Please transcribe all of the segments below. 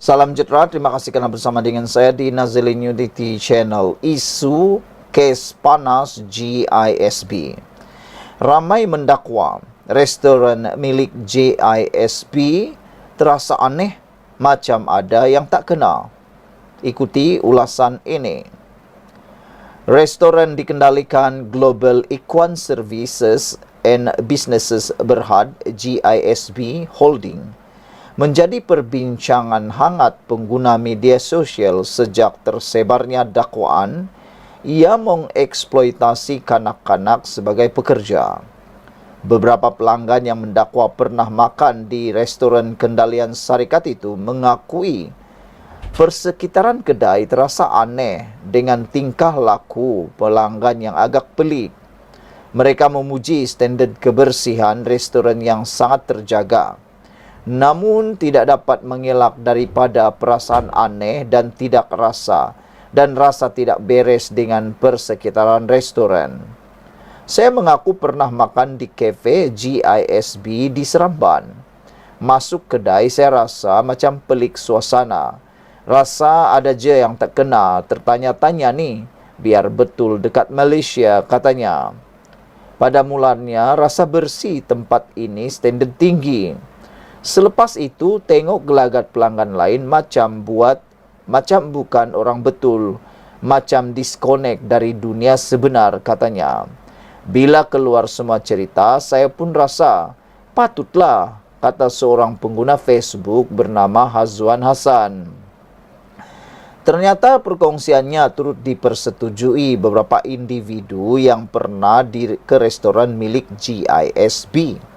Salam sejahtera, terima kasih kerana bersama dengan saya di Nazilin Unity Channel. Isu kes panas GISB. Ramai mendakwa restoran milik GISB terasa aneh macam ada yang tak kena. Ikuti ulasan ini. Restoran dikendalikan Global Equine Services and Businesses Berhad GISB Holding menjadi perbincangan hangat pengguna media sosial sejak tersebarnya dakwaan ia mengeksploitasi kanak-kanak sebagai pekerja. Beberapa pelanggan yang mendakwa pernah makan di restoran kendalian syarikat itu mengakui persekitaran kedai terasa aneh dengan tingkah laku pelanggan yang agak pelik. Mereka memuji standard kebersihan restoran yang sangat terjaga. Namun tidak dapat mengelak daripada perasaan aneh dan rasa tidak beres dengan persekitaran restoran. Saya mengaku pernah makan di kafe GISB di Seremban. Masuk kedai saya rasa macam pelik suasana. Rasa ada je yang tak kena, tertanya-tanya ni, biar betul dekat Malaysia katanya. Pada mulanya rasa bersih tempat ini standard tinggi. Selepas itu, tengok gelagat pelanggan lain macam bukan orang betul, macam disconnect dari dunia sebenar katanya. Bila keluar semua cerita, saya pun rasa, patutlah, kata seorang pengguna Facebook bernama Hazwan Hasan. Ternyata perkongsiannya turut dipersetujui beberapa individu yang pernah ke restoran milik GISB.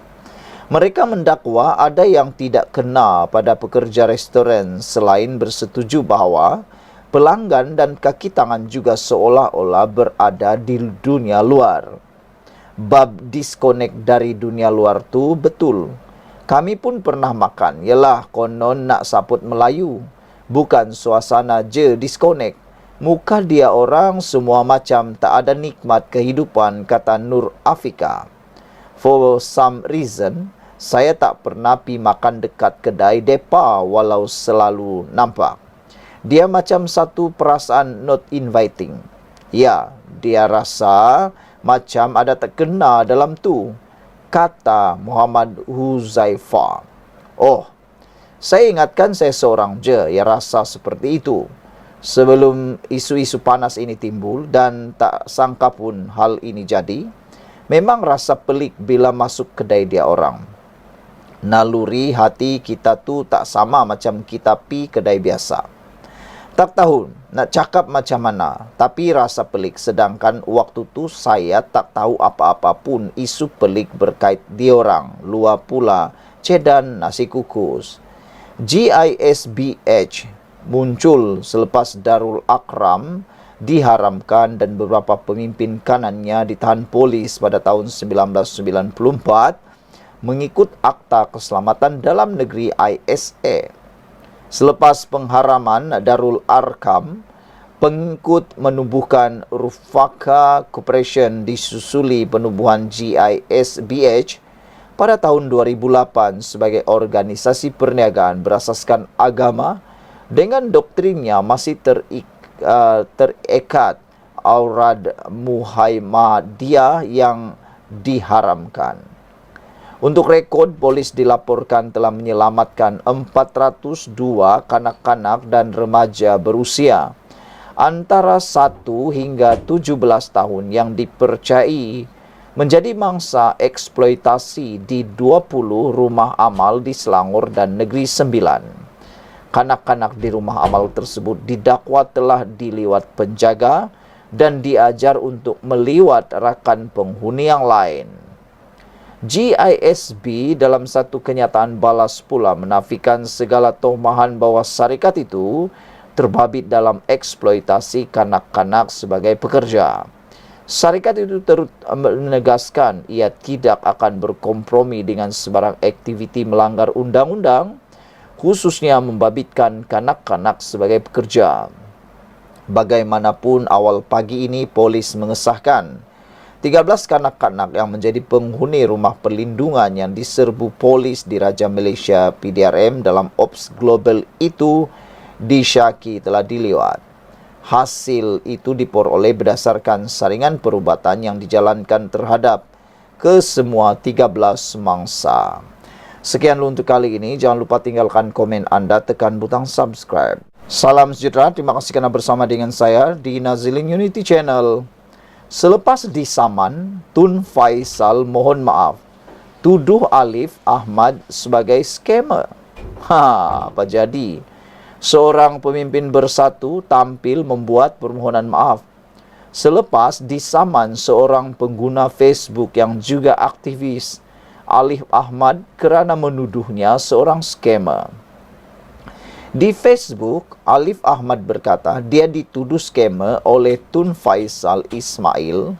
Mereka mendakwa ada yang tidak kena pada pekerja restoran selain bersetuju bahawa pelanggan dan kaki tangan juga seolah-olah berada di dunia luar. Bab disconnect dari dunia luar tu betul. Kami pun pernah makan, yalah konon nak saput Melayu. Bukan suasana je disconnect. Muka dia orang semua macam tak ada nikmat kehidupan, kata Nur Afika. For some reason, saya tak pernah pi makan dekat kedai depa walau selalu nampak. Dia macam satu perasaan not inviting. Ya, dia rasa macam ada tak kena dalam tu, kata Muhammad Huzaifah. Oh, saya ingatkan saya seorang je yang rasa seperti itu. Sebelum isu-isu panas ini timbul dan tak sangka pun hal ini jadi, memang rasa pelik bila masuk kedai dia orang. Naluri hati kita tu tak sama macam kita pi kedai biasa. Tak tahu nak cakap macam mana, tapi rasa pelik. Sedangkan waktu tu saya tak tahu apa-apa pun isu pelik berkait diorang. Luar pula cedan nasi kukus. GISBH muncul selepas Darul Akram diharamkan dan beberapa pemimpin kanannya ditahan polis pada tahun 1994 mengikut Akta Keselamatan Dalam Negeri ISA. Selepas pengharaman Darul Arkam, pengikut menubuhkan Rufaka Corporation disusuli penubuhan GISBH pada tahun 2008 sebagai organisasi perniagaan berasaskan agama dengan doktrinnya masih terikat Aurad Muhammadiyah yang diharamkan. Untuk rekod, polis dilaporkan telah menyelamatkan 402 kanak-kanak dan remaja berusia antara 1 hingga 17 tahun yang dipercayai menjadi mangsa eksploitasi di 20 rumah amal di Selangor dan Negeri Sembilan. Kanak-kanak di rumah amal tersebut didakwa telah diliwat penjaga dan diajar untuk meliwat rakan penghuni yang lain. GISB dalam satu kenyataan balas pula menafikan segala tohmahan bahawa syarikat itu terbabit dalam eksploitasi kanak-kanak sebagai pekerja. Syarikat itu terus menegaskan ia tidak akan berkompromi dengan sebarang aktiviti melanggar undang-undang, khususnya membabitkan kanak-kanak sebagai pekerja. Bagaimanapun, awal pagi ini polis mengesahkan 13 kanak-kanak yang menjadi penghuni rumah perlindungan yang diserbu polis di Raja Malaysia PDRM dalam Ops Global itu disyaki telah diliwat. Hasil itu diperoleh berdasarkan saringan perubatan yang dijalankan terhadap kesemua 13 mangsa. Sekian dulu untuk kali ini. Jangan lupa tinggalkan komen anda, tekan butang subscribe. Salam sejahtera, terima kasih kerana bersama dengan saya di Nazilin Unity Channel. Selepas disaman, Tun Faisal mohon maaf, tuduh Alif Ahmad sebagai scammer. Apa jadi? Seorang pemimpin Bersatu tampil membuat permohonan maaf selepas disaman seorang pengguna Facebook yang juga aktivis, Alif Ahmad, kerana menuduhnya seorang scammer. Di Facebook, Alif Ahmad berkata dia dituduh scammer oleh Tun Faisal Ismail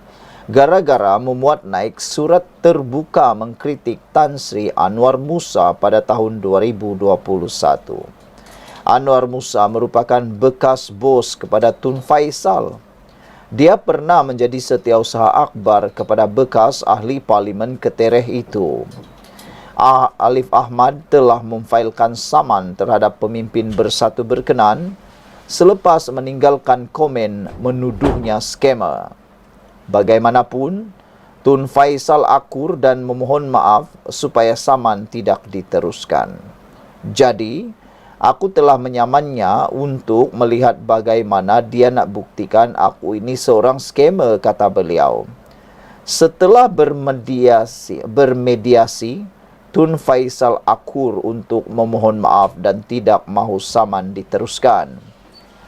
gara-gara memuat naik surat terbuka mengkritik Tan Sri Anwar Musa pada tahun 2021. Anwar Musa merupakan bekas bos kepada Tun Faisal. Dia pernah menjadi setiausaha akbar kepada bekas ahli parlimen ketereh itu. Alif Ahmad telah memfailkan saman terhadap pemimpin Bersatu berkenan selepas meninggalkan komen menuduhnya scammer. Bagaimanapun, Tun Faisal akur dan memohon maaf supaya saman tidak diteruskan. Jadi, aku telah menyamannya untuk melihat bagaimana dia nak buktikan aku ini seorang scammer, kata beliau. Setelah bermediasi, Tun Faisal akur untuk memohon maaf dan tidak mahu saman diteruskan.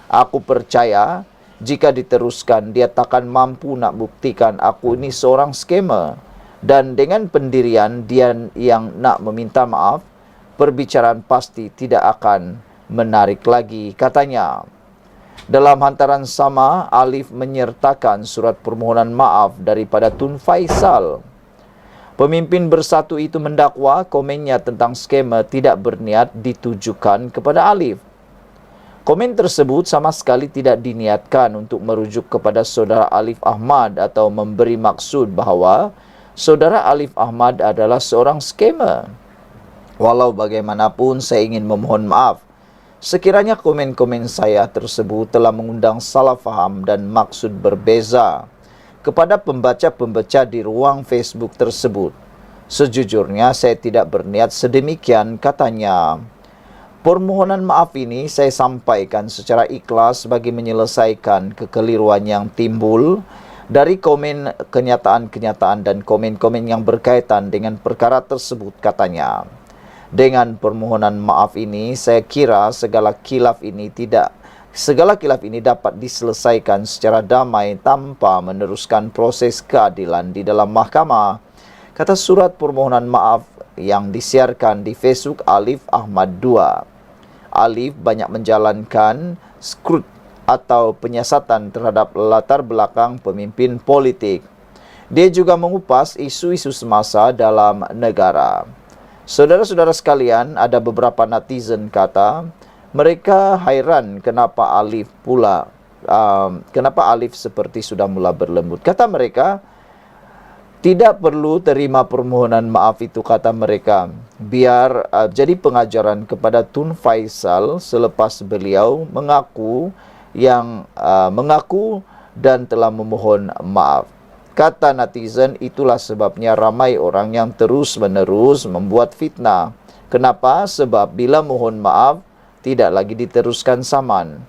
Aku percaya jika diteruskan dia takkan mampu nak buktikan aku ini seorang scammer, dan dengan pendirian dia yang nak meminta maaf, perbicaraan pasti tidak akan menarik lagi, katanya. Dalam hantaran sama, Alif menyertakan surat permohonan maaf daripada Tun Faisal. Pemimpin Bersatu itu mendakwa komennya tentang skema tidak berniat ditujukan kepada Alif. Komen tersebut sama sekali tidak diniatkan untuk merujuk kepada saudara Alif Ahmad atau memberi maksud bahawa saudara Alif Ahmad adalah seorang scammer. Walau bagaimanapun, saya ingin memohon maaf sekiranya komen-komen saya tersebut telah mengundang salah faham dan maksud berbeza kepada pembaca-pembaca di ruang Facebook tersebut. Sejujurnya saya tidak berniat sedemikian, katanya. Permohonan maaf ini saya sampaikan secara ikhlas bagi menyelesaikan kekeliruan yang timbul dari komen kenyataan-kenyataan dan komen-komen yang berkaitan dengan perkara tersebut, katanya. Dengan permohonan maaf ini, saya kira segala khilaf ini dapat diselesaikan secara damai tanpa meneruskan proses keadilan di dalam mahkamah, kata surat permohonan maaf yang disiarkan di Facebook Alif Ahmad II. Alif banyak menjalankan skrut atau penyiasatan terhadap latar belakang pemimpin politik. Dia juga mengupas isu-isu semasa dalam negara. Saudara-saudara sekalian, ada beberapa netizen kata mereka hairan kenapa Alif seperti sudah mula berlembut. Kata mereka, tidak perlu terima permohonan maaf itu, kata mereka. Biar jadi pengajaran kepada Tun Faisal selepas beliau mengaku dan telah memohon maaf. Kata netizen, itulah sebabnya ramai orang yang terus-menerus membuat fitnah. Kenapa? Sebab bila mohon maaf, tidak lagi diteruskan saman.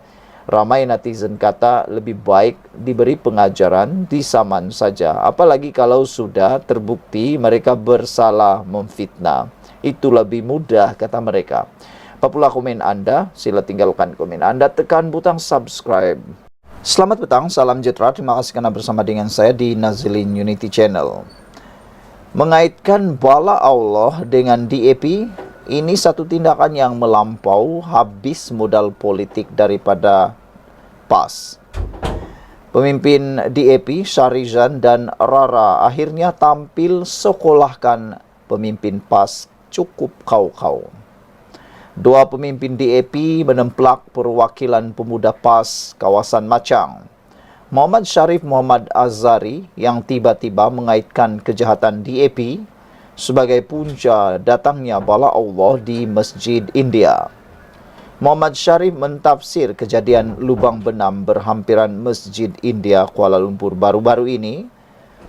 Ramai netizen kata lebih baik diberi pengajaran, disaman saja. Apalagi kalau sudah terbukti mereka bersalah memfitnah. Itu lebih mudah, kata mereka. Apabila komen anda, sila tinggalkan komen anda, tekan butang subscribe. Selamat petang, salam sejahtera. Terima kasih kerana bersama dengan saya di Nazilin Unity Channel. Mengaitkan bala Allah dengan DAP, ini satu tindakan yang melampau, habis modal politik daripada PAS. Pemimpin DAP, Syarizan dan Rara akhirnya tampil sekolahkan pemimpin PAS cukup kau-kau. Dua pemimpin DAP menemplak perwakilan pemuda PAS kawasan Machang. Muhammad Syarif Muhammad Azhari yang tiba-tiba mengaitkan kejahatan DAP sebagai punca datangnya bala Allah di Masjid India. Muhammad Syarif mentafsir kejadian lubang benam berhampiran Masjid India Kuala Lumpur baru-baru ini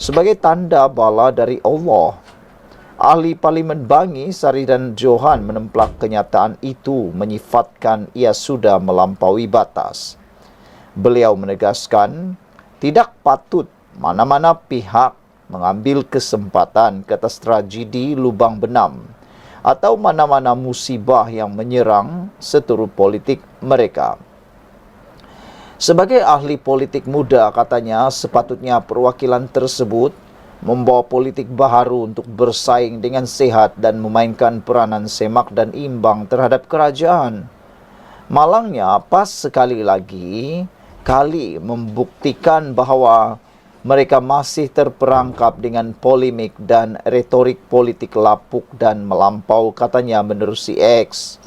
sebagai tanda bala dari Allah. Ahli Parlimen Bangi, Saridan Johan menemplak kenyataan itu menyifatkan ia sudah melampaui batas. Beliau menegaskan, tidak patut mana-mana pihak mengambil kesempatan ke atas tragedi lubang benam atau mana-mana musibah yang menyerang seturut politik mereka. Sebagai ahli politik muda, katanya sepatutnya perwakilan tersebut membawa politik baharu untuk bersaing dengan sehat dan memainkan peranan semak dan imbang terhadap kerajaan. Malangnya, PAS sekali lagi membuktikan bahawa mereka masih terperangkap dengan polemik dan retorik politik lapuk dan melampau, katanya menerusi X.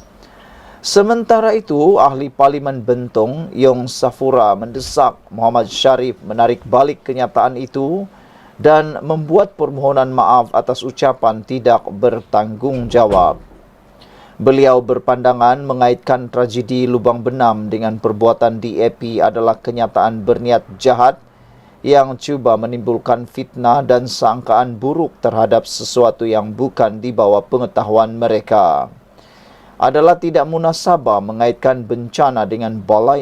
Sementara itu, ahli Parlimen Bentong, Yong Safura, mendesak Muhammad Syarif menarik balik kenyataan itu dan membuat permohonan maaf atas ucapan tidak bertanggungjawab. Beliau berpandangan mengaitkan tragedi lubang benam dengan perbuatan DAP adalah kenyataan berniat jahat yang cuba menimbulkan fitnah dan sangkaan buruk terhadap sesuatu yang bukan di bawah pengetahuan mereka. Adalah tidak munasabah mengaitkan bencana dengan bala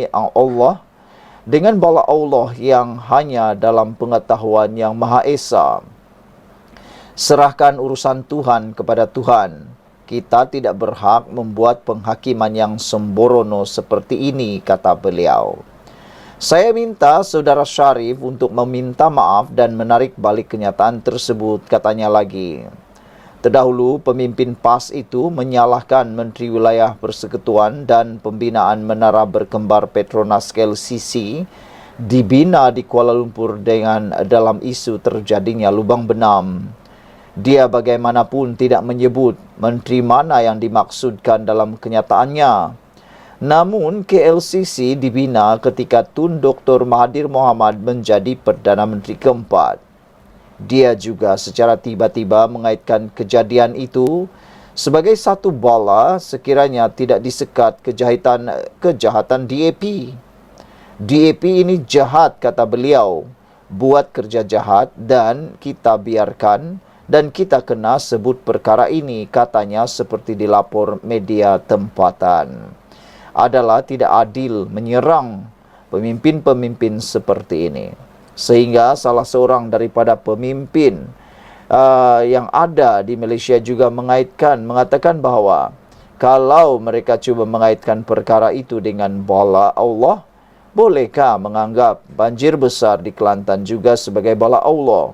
Allah yang hanya dalam pengetahuan yang Maha Esa. Serahkan urusan Tuhan kepada Tuhan. Kita tidak berhak membuat penghakiman yang sembrono seperti ini, kata beliau. Saya minta Saudara Syarif untuk meminta maaf dan menarik balik kenyataan tersebut, katanya lagi. Terdahulu, pemimpin PAS itu menyalahkan Menteri Wilayah Persekutuan dan Pembinaan Menara Berkembar Petronas KLCC dibina di Kuala Lumpur dengan dalam isu terjadinya lubang benam. Dia bagaimanapun tidak menyebut menteri mana yang dimaksudkan dalam kenyataannya. Namun, KLCC dibina ketika Tun Dr. Mahathir Mohamad menjadi Perdana Menteri keempat. Dia juga secara tiba-tiba mengaitkan kejadian itu sebagai satu bala sekiranya tidak disekat kejahatan DAP. DAP ini jahat, kata beliau, buat kerja jahat dan kita biarkan dan kita kena sebut perkara ini, katanya seperti dilapor media tempatan. Adalah tidak adil menyerang pemimpin-pemimpin seperti ini. Sehingga salah seorang daripada pemimpin yang ada di Malaysia juga mengatakan bahawa kalau mereka cuba mengaitkan perkara itu dengan bala Allah, bolehkah menganggap banjir besar di Kelantan juga sebagai bala Allah?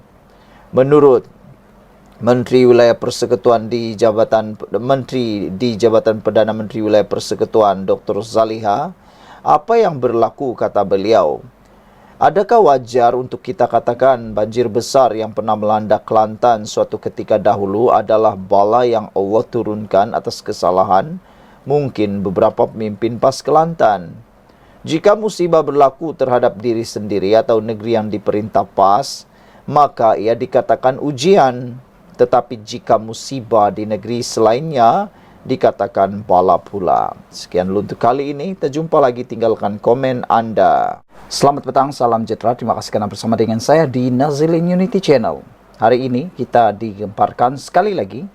Menurut Menteri Wilayah Persekutuan di Jabatan Perdana Menteri Wilayah Persekutuan Dr. Zaliha, apa yang berlaku, kata beliau? Adakah wajar untuk kita katakan banjir besar yang pernah melanda Kelantan suatu ketika dahulu adalah bala yang Allah turunkan atas kesalahan mungkin beberapa pemimpin PAS Kelantan? Jika musibah berlaku terhadap diri sendiri atau negeri yang diperintah PAS, maka ia dikatakan ujian. Tetapi jika musibah di negeri selainnya, dikatakan bala pula. Sekian dulu untuk kali ini. Kita jumpa lagi, tinggalkan komen Anda. Selamat petang, salam sejahtera. Terima kasih karena bersama dengan saya di Nazilin Unity Channel. Hari ini kita digemparkan sekali lagi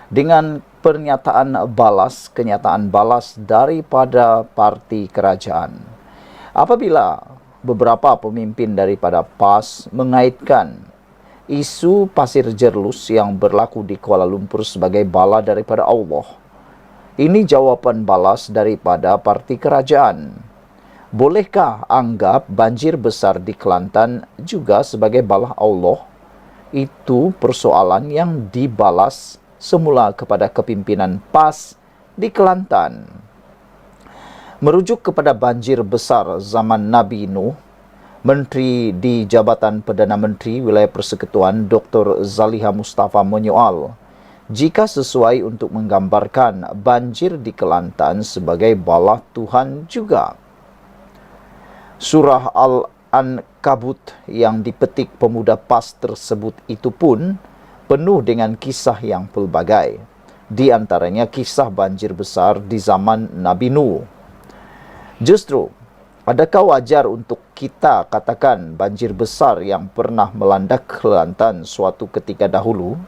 dengan kenyataan balas daripada parti kerajaan. Apabila beberapa pemimpin daripada PAS mengaitkan isu pasir jerlus yang berlaku di Kuala Lumpur sebagai bala daripada Allah. Ini jawaban balas daripada parti kerajaan. Bolehkah anggap banjir besar di Kelantan juga sebagai bala Allah? Itu persoalan yang dibalas semula kepada kepimpinan PAS di Kelantan. Merujuk kepada banjir besar zaman Nabi Nuh, Menteri di Jabatan Perdana Menteri Wilayah Persekutuan Dr. Zaliha Mustafa menyoal jika sesuai untuk menggambarkan banjir di Kelantan sebagai bala Tuhan juga. Surah Ankabut yang dipetik pemuda PAS tersebut itu pun penuh dengan kisah yang pelbagai. Di antaranya kisah banjir besar di zaman Nabi Nuh. Justru, adakah wajar untuk kita katakan banjir besar yang pernah melanda Kelantan suatu ketika dahulu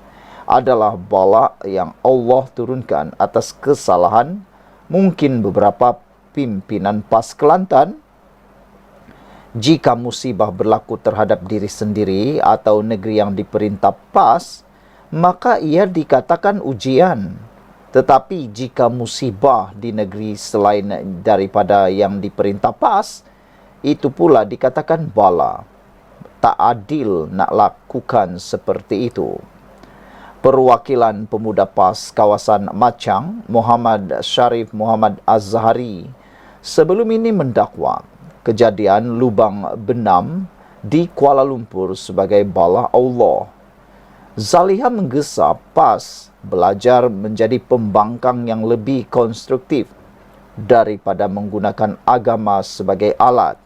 adalah bala yang Allah turunkan atas kesalahan mungkin beberapa pimpinan PAS Kelantan? Jika musibah berlaku terhadap diri sendiri atau negeri yang diperintah PAS, maka ia dikatakan ujian. Tetapi jika musibah di negeri selain daripada yang diperintah PAS, itu pula dikatakan bala. Tak adil nak lakukan seperti itu. Perwakilan pemuda PAS kawasan Machang, Muhammad Sharif Muhammad Azhari, sebelum ini mendakwa kejadian lubang benam di Kuala Lumpur sebagai bala Allah. Zaliha menggesa PAS belajar menjadi pembangkang yang lebih konstruktif daripada menggunakan agama sebagai alat.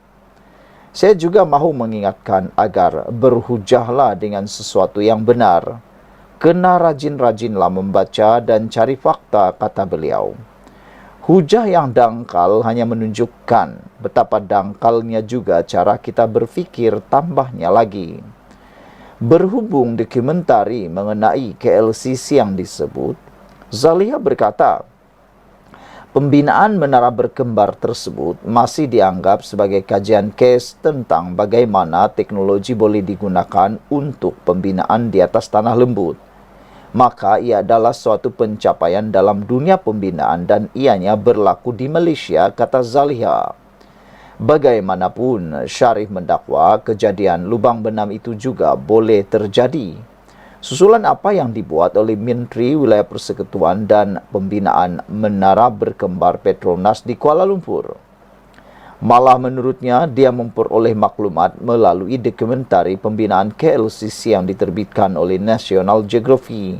Saya juga mahu mengingatkan agar berhujahlah dengan sesuatu yang benar. Kena rajin-rajinlah membaca dan cari fakta, kata beliau. Hujah yang dangkal hanya menunjukkan betapa dangkalnya juga cara kita berfikir, tambahnya lagi. Berhubung dokumentari mengenai KLCC yang disebut, Zaliha berkata, pembinaan menara berkembar tersebut masih dianggap sebagai kajian kes tentang bagaimana teknologi boleh digunakan untuk pembinaan di atas tanah lembut. Maka ia adalah suatu pencapaian dalam dunia pembinaan dan ianya berlaku di Malaysia, kata Zaliha. Bagaimanapun, Sharif mendakwa kejadian lubang benam itu juga boleh terjadi. Susulan apa yang dibuat oleh Menteri Wilayah Persekutuan dan Pembinaan Menara Berkembar Petronas di Kuala Lumpur. Malah menurutnya, dia memperoleh maklumat melalui dokumentari pembinaan KLCC yang diterbitkan oleh National Geography.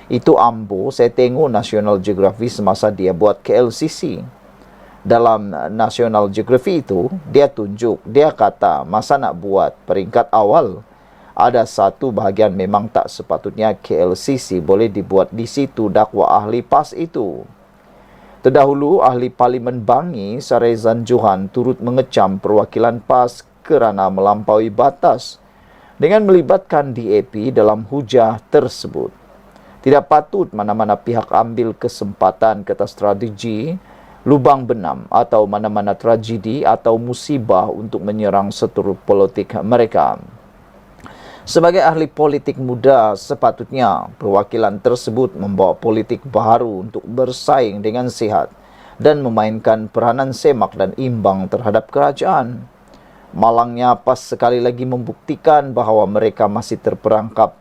Itu ambo saya tengok National Geography semasa dia buat KLCC. Dalam National Geography itu, dia kata masa nak buat peringkat awal, ada satu bahagian memang tak sepatutnya KLCC boleh dibuat di situ, dakwa ahli PAS itu. Terdahulu, ahli Parlimen Bangi, Sarezan Johan, turut mengecam perwakilan PAS kerana melampaui batas dengan melibatkan DAP dalam hujah tersebut. Tidak patut mana-mana pihak ambil kesempatan kata strategi lubang benam atau mana-mana tragedi atau musibah untuk menyerang seturut politik mereka. Sebagai ahli politik muda, sepatutnya perwakilan tersebut membawa politik baru untuk bersaing dengan sihat dan memainkan peranan semak dan imbang terhadap kerajaan. Malangnya PAS sekali lagi membuktikan bahawa mereka masih terperangkap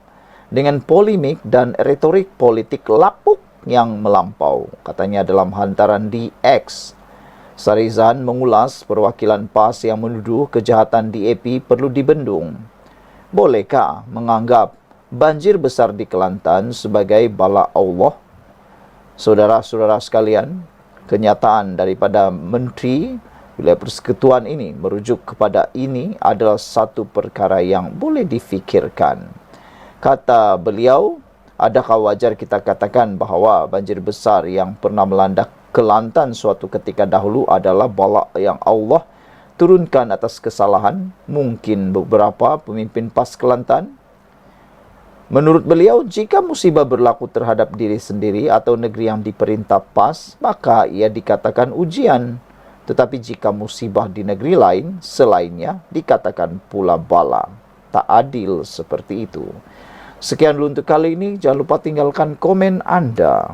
dengan polemik dan retorik politik lapuk yang melampau, katanya dalam hantaran di X. Sarizan mengulas perwakilan PAS yang menuduh kejahatan DAP perlu dibendung. Bolehkah menganggap banjir besar di Kelantan sebagai bala Allah? Saudara-saudara sekalian, kenyataan daripada Menteri Wilayah Persekutuan ini merujuk kepada ini adalah satu perkara yang boleh difikirkan. Kata beliau, adakah wajar kita katakan bahawa banjir besar yang pernah melanda Kelantan suatu ketika dahulu adalah bala yang Allah turunkan atas kesalahan mungkin beberapa pemimpin PAS Kelantan? Menurut beliau, jika musibah berlaku terhadap diri sendiri atau negeri yang diperintah PAS, maka ia dikatakan ujian. Tetapi jika musibah di negeri lain, selainnya dikatakan pula bala. Tak adil seperti itu. Sekian dulu untuk kali ini. Jangan lupa tinggalkan komen Anda.